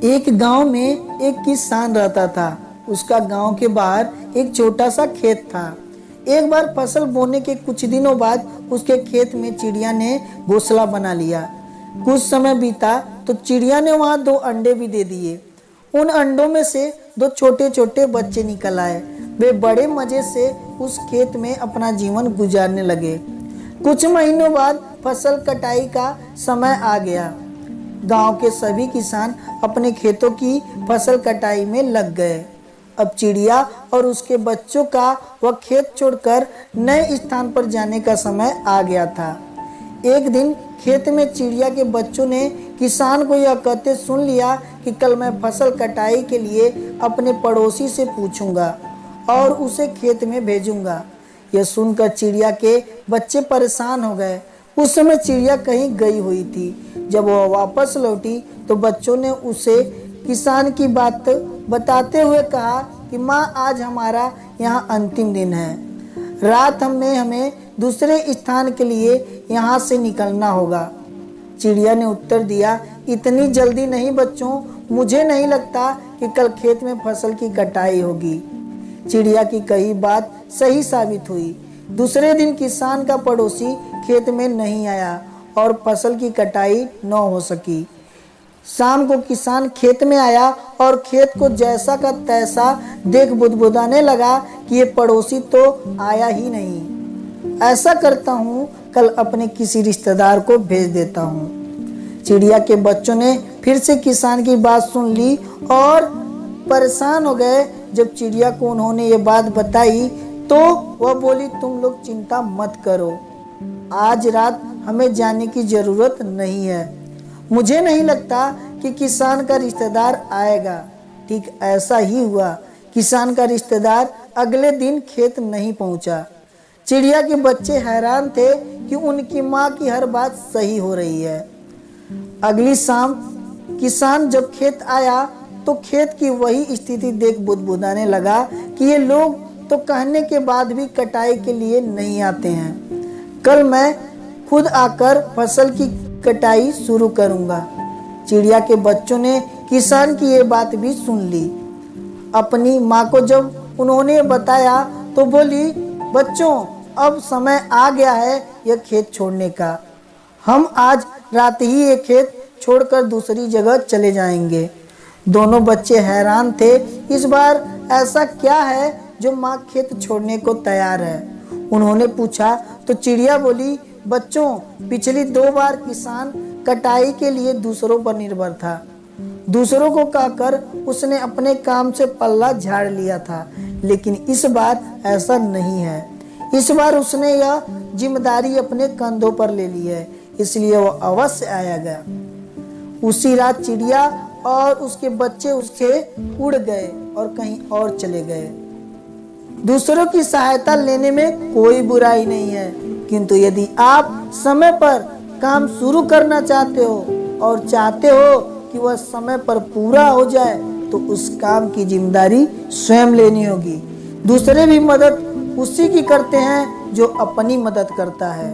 एक गांव में एक किसान रहता था। उसका गांव के बाहर एक छोटा सा खेत था। एक बार फसल बोने के कुछ दिनों बाद उसके खेत में चिड़िया ने घोंसला बना लिया। कुछ समय बीता तो चिड़िया ने वहां 2 अंडे भी दे दिए। उन अंडों में से 2 छोटे छोटे बच्चे निकल आए। वे बड़े मजे से उस खेत में अपना जीवन गुजारने लगे। कुछ महीनों बाद फसल कटाई का समय आ गया। गांव के सभी किसान अपने खेतों की फसल कटाई में लग गए। अब चिड़िया और उसके बच्चों का वह खेत छोड़कर नए स्थान पर जाने का समय आ गया था। एक दिन खेत में चिड़िया के बच्चों ने किसान को यह कहते सुन लिया कि कल मैं फसल कटाई के लिए अपने पड़ोसी से पूछूंगा और उसे खेत में भेजूंगा। यह सुनकर चिड़िया के बच्चे परेशान हो गए। उस समय चिड़िया कहीं गई हुई थी। जब वह वापस लौटी तो बच्चों ने उसे किसान की बात बताते हुए कहा कि माँ, आज हमारा यहाँ अंतिम दिन है। रात में हमें दूसरे स्थान के लिए यहाँ से निकलना होगा। चिड़िया ने उत्तर दिया, इतनी जल्दी नहीं बच्चों, मुझे नहीं लगता कि कल खेत में फसल की कटाई होगी। चिड़िया की कही बात सही साबित हुई। दूसरे दिन किसान का पड़ोसी खेत में नहीं आया और फसल की कटाई न हो सकी। शाम को किसान खेत में आया और खेत को जैसा का तैसा देख बुदबुदाने लगा कि ये पड़ोसी तो आया ही नहीं। ऐसा करता हूँ, कल अपने किसी रिश्तेदार को भेज देता हूँ। चिड़िया के बच्चों ने फिर से किसान की बात सुन ली और परेशान हो गए। जब चिड़िया को उन्होंने ये बात बताई तो वह बोली, तुम लोग चिंता मत करो, आज रात हमें जाने की जरूरत नहीं है। मुझे नहीं लगता कि किसान का रिश्तेदार आएगा। ठीक ऐसा ही हुआ। किसान का रिश्तेदार अगले दिन खेत नहीं पहुंचा। चिड़िया के बच्चे हैरान थे कि उनकी माँ की हर बात सही हो रही है। अगली शाम किसान जब खेत आया तो खेत की वही स्थिति देख बुदबुदाने लगा कि ये लोग तो कहने के बाद भी कटाई के लिए नहीं आते हैं। कल मैं खुद आकर फसल की कटाई शुरू करूंगा। चिड़िया के बच्चों ने किसान की ये बात भी सुन ली। अपनी माँ को जब उन्होंने बताया तो बोली, बच्चों, अब समय आ गया है यह खेत छोड़ने का। हम आज रात ही ये खेत छोड़कर दूसरी जगह चले जाएंगे। दोनों बच्चे हैरान थे। इस बार ऐसा क्या है जो माँ खेत छोड़ने को तैयार है? उन्होंने पूछा तो चिड़िया बोली, बच्चों, पिछली 2 बार किसान कटाई के लिए दूसरों पर निर्भर था। दूसरों को कहकर उसने अपने काम से पल्ला झाड़ लिया था, लेकिन इस बार ऐसा नहीं है। इस बार उसने यह जिम्मेदारी अपने कंधों पर ले ली है, इसलिए वह अवश्य आएगा। उसी रात चिड़िया और उसके बच्चे उससे उड़ गए और कहीं और चले गए। दूसरों की सहायता लेने में कोई बुराई नहीं है, किंतु यदि आप समय पर काम शुरू करना चाहते हो और चाहते हो कि वह समय पर पूरा हो जाए तो उस काम की जिम्मेदारी स्वयं लेनी होगी। दूसरे भी मदद उसी की करते हैं जो अपनी मदद करता है।